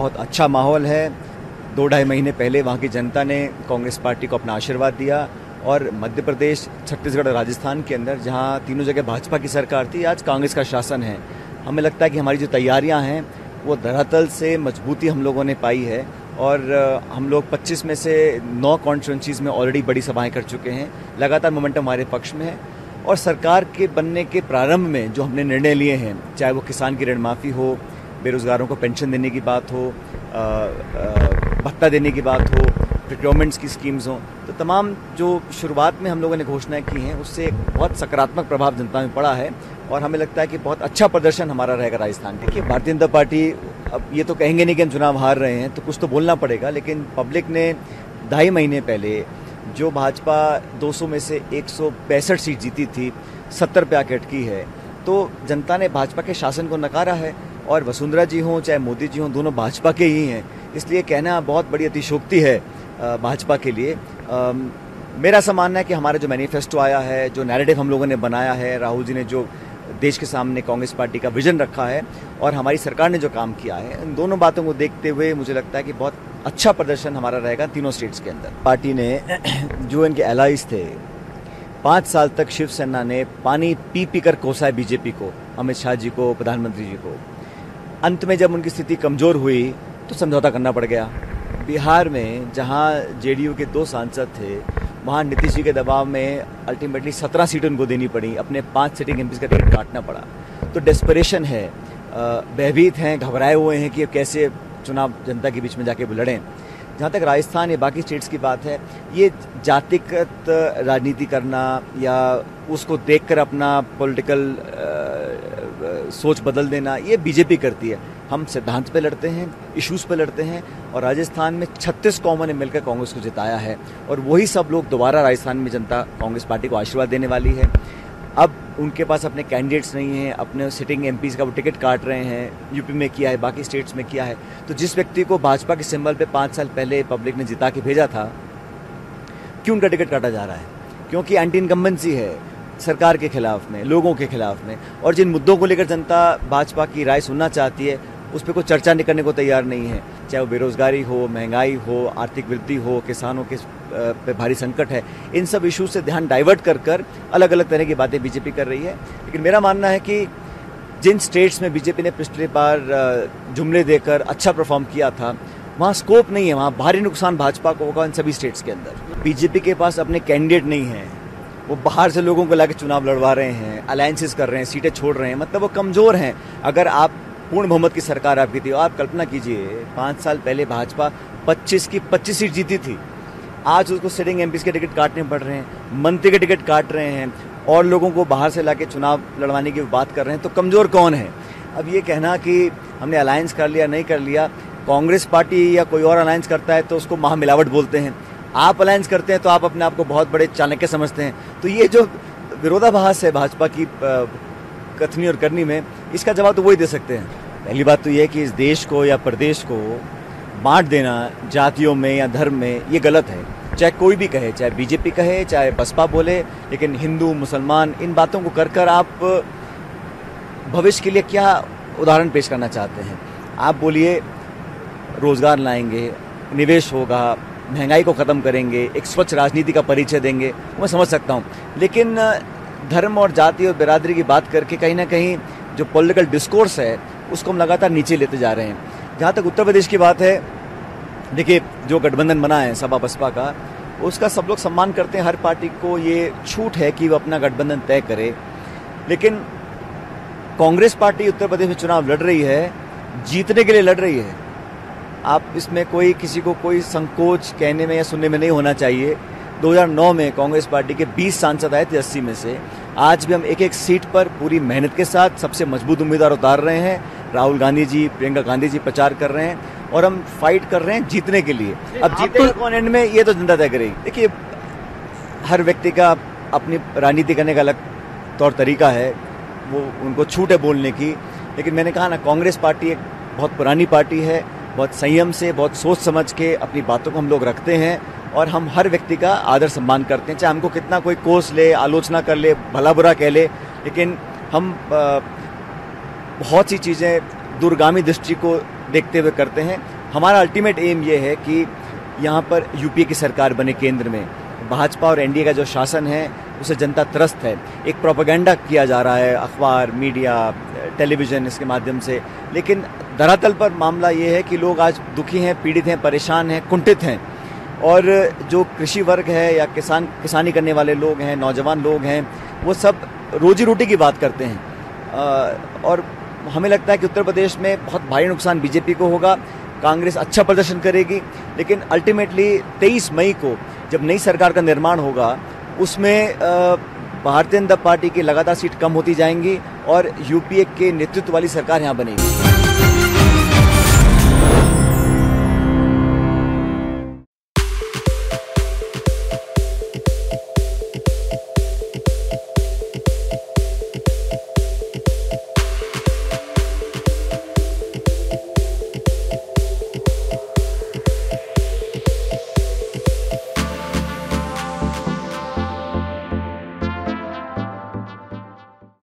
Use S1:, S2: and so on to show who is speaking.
S1: बहुत अच्छा माहौल है। 2-2.5 महीने पहले वहाँ की जनता ने कांग्रेस पार्टी को अपना आशीर्वाद दिया और मध्य प्रदेश, छत्तीसगढ़ और राजस्थान के अंदर जहाँ तीनों जगह भाजपा की सरकार थी, आज कांग्रेस का शासन है। हमें लगता है कि हमारी जो तैयारियाँ हैं वो धरातल से मजबूती हम लोगों ने पाई है और हम लोग 25 में से 9 कॉन्स्टिट्यूंसीज़ में ऑलरेडी बड़ी सभाएं कर चुके हैं। लगातार मोमेंटम हमारे पक्ष में है और सरकार के बनने के प्रारंभ में जो हमने निर्णय लिए हैं, चाहे वो किसान की ऋण माफ़ी हो, बेरोज़गारों को पेंशन देने की बात हो, भत्ता देने की बात हो, प्रोक्योरमेंट्स की स्कीम्स हों, तो तमाम जो शुरुआत में हम लोगों ने घोषणाएं की हैं उससे एक बहुत सकारात्मक प्रभाव जनता में पड़ा है और हमें लगता है कि बहुत अच्छा प्रदर्शन हमारा रहेगा राजस्थान के। देखिए, भारतीय जनता पार्टी, अब ये तो कहेंगे नहीं कि हम चुनाव हार रहे हैं, तो कुछ तो बोलना पड़ेगा, लेकिन पब्लिक ने 2.5 महीने पहले जो भाजपा 200 में से 165 सीट जीती थी, 70 पे आके अटकी है, तो जनता ने भाजपा के शासन को नकारा है और वसुंधरा जी हों चाहे मोदी जी हों, दोनों भाजपा के ही हैं। इसलिए कहना बहुत बड़ी अतिशयोक्ति है भाजपा के लिए। मेरा ऐसा मानना है कि हमारा जो मैनिफेस्टो आया है, जो नैरेटिव हम लोगों ने बनाया है, राहुल जी ने जो देश के सामने कांग्रेस पार्टी का विजन रखा है और हमारी सरकार ने जो काम किया है, इन दोनों बातों को देखते हुए मुझे लगता है कि बहुत अच्छा प्रदर्शन हमारा रहेगा तीनों स्टेट्स के अंदर। पार्टी ने जो इनके एलाइज थे, 5 साल तक शिवसेना ने पानी पी पी कर कोसा है बीजेपी को, अमित शाह जी को, प्रधानमंत्री जी को। अंत में जब उनकी स्थिति कमज़ोर हुई तो समझौता करना पड़ गया। बिहार में जहां जेडीयू के 2 सांसद थे, वहां नीतीश जी के दबाव में अल्टीमेटली 17 सीटें उनको देनी पड़ी, अपने 5 सिटिंग एमपीज़ का टिकट काटना पड़ा। तो डेस्परेशन है, भयभीत हैं, घबराए हुए हैं कि कैसे चुनाव जनता के बीच में जाके वो लड़ें। जहाँ तक राजस्थान या बाकी स्टेट्स की बात है, ये जातिगत राजनीति करना या उसको देखकर अपना पॉलिटिकल सोच बदल देना, ये बीजेपी करती है। हम सिद्धांत पे लड़ते हैं, इश्यूज़ पे लड़ते हैं और राजस्थान में 36 कौमों ने मिलकर कांग्रेस को जिताया है और वही सब लोग दोबारा राजस्थान में जनता कांग्रेस पार्टी को आशीर्वाद देने वाली है। अब उनके पास अपने कैंडिडेट्स नहीं हैं, अपने सिटिंग एमपीज़ का वो टिकट काट रहे हैं, यूपी में किया है, बाकी स्टेट्स में किया है। तो जिस व्यक्ति को भाजपा के सिंबल पे 5 साल पहले पब्लिक ने जिता के भेजा था, क्यों उनका टिकट काटा जा रहा है? क्योंकि एंटी इनकम्बेंसी है सरकार के खिलाफ में, लोगों के खिलाफ में, और जिन मुद्दों को लेकर जनता भाजपा की राय सुनना चाहती है उस पर कोई चर्चा नहीं करने को तैयार नहीं है। चाहे वो बेरोजगारी हो, महंगाई हो, आर्थिक वृद्धि हो, किसानों के पे भारी संकट है, इन सब इशू से ध्यान डाइवर्ट कर अलग अलग तरह की बातें बीजेपी कर रही है। लेकिन मेरा मानना है कि जिन स्टेट्स में बीजेपी ने पिछले बार जुमले देकर अच्छा परफॉर्म किया था, वहाँ स्कोप नहीं है, वहाँ भारी नुकसान भाजपा को होगा इन सभी स्टेट्स के अंदर। बीजेपी के पास अपने कैंडिडेट नहीं हैं, वो बाहर से लोगों को लाके चुनाव लड़वा रहे हैं, अलायंसेस कर रहे हैं, सीटें छोड़ रहे हैं, मतलब वो कमज़ोर हैं। अगर आप पूर्ण बहुमत की सरकार आपकी थी, आप कल्पना कीजिए 5 साल पहले भाजपा 25 की 25 सीट जीती थी, आज उसको सिटिंग एमपीज़ के टिकट काटने पड़ रहे हैं, मंत्री के टिकट काट रहे हैं और लोगों को बाहर से लाके चुनाव लड़वाने की बात कर रहे हैं, तो कमज़ोर कौन है? अब ये कहना कि हमने अलायंस कर लिया, नहीं कर लिया, कांग्रेस पार्टी या कोई और अलायंस करता है तो उसको महामिलावट बोलते हैं, आप अलायंस करते हैं तो आप अपने आप को बहुत बड़े चाणक्य समझते हैं। तो ये जो विरोधाभास है भाजपा की कथनी और करनी में, इसका जवाब तो वही दे सकते हैं। पहली बात तो ये है कि इस देश को या प्रदेश को बांट देना जातियों में या धर्म में, ये गलत है। चाहे कोई भी कहे, चाहे बीजेपी कहे, चाहे बसपा बोले, लेकिन हिंदू मुसलमान इन बातों को कर आप भविष्य के लिए क्या उदाहरण पेश करना चाहते हैं? आप बोलिए रोजगार लाएंगे, निवेश होगा, महंगाई को ख़त्म करेंगे, एक स्वच्छ राजनीति का परिचय देंगे, मैं समझ सकता हूँ, लेकिन धर्म और जाति और बिरादरी की बात करके कहीं ना कहीं जो पॉलिटिकल डिस्कोर्स है उसको हम लगातार नीचे लेते जा रहे हैं। जहाँ तक उत्तर प्रदेश की बात है, देखिए जो गठबंधन बना है सपा बसपा का, उसका सब लोग सम्मान करते हैं, हर पार्टी को ये छूट है कि वो अपना गठबंधन तय करे। लेकिन कांग्रेस पार्टी उत्तर प्रदेश में चुनाव लड़ रही है, जीतने के लिए लड़ रही है। आप इसमें कोई किसी को कोई संकोच कहने में या सुनने में नहीं होना चाहिए। 2009 में कांग्रेस पार्टी के 20 सांसद आए थे 80 में से, आज भी हम एक एक सीट पर पूरी मेहनत के साथ सबसे मजबूत उम्मीदवार उतार रहे हैं। राहुल गांधी जी, प्रियंका गांधी जी प्रचार कर रहे हैं और हम फाइट कर रहे हैं जीतने के लिए। अब जीतेगा कौन एंड में, ये तो जनता तय करेगी। देखिए, हर व्यक्ति का अपनी राजनीति करने का अलग तौर तरीका है, वो उनको छूट है बोलने की। लेकिन मैंने कहा ना, कांग्रेस पार्टी एक बहुत पुरानी पार्टी है, बहुत संयम से, बहुत सोच समझ के अपनी बातों को हम लोग रखते हैं और हम हर व्यक्ति का आदर सम्मान करते हैं, चाहे हमको कितना कोई कोस ले, आलोचना कर ले, भला बुरा कह ले, लेकिन हम बहुत सी चीज़ें दूरगामी दृष्टि को देखते हुए करते हैं हमारा अल्टीमेट एम ये है कि यहाँ पर यूपीए की सरकार बने केंद्र में। भाजपा और एनडीए का जो शासन है उसे जनता त्रस्त है। एक प्रोपेगेंडा किया जा रहा है अखबार, मीडिया, टेलीविज़न, इसके माध्यम से, लेकिन धरातल पर मामला ये है कि लोग आज दुखी हैं, पीड़ित हैं, परेशान हैं, कुंठित हैं। और जो कृषि वर्ग है या किसानी करने वाले लोग हैं, नौजवान लोग हैं, वो सब रोजी रोटी की बात करते हैं। और हमें लगता है कि उत्तर प्रदेश में बहुत भारी नुकसान बीजेपी को होगा। कांग्रेस अच्छा प्रदर्शन करेगी, लेकिन अल्टीमेटली 23 मई को जब नई सरकार का निर्माण होगा उसमें भारतीय जनता पार्टी की लगातार सीट कम होती जाएंगी और यूपीए के नेतृत्व वाली सरकार यहाँ बनेगी।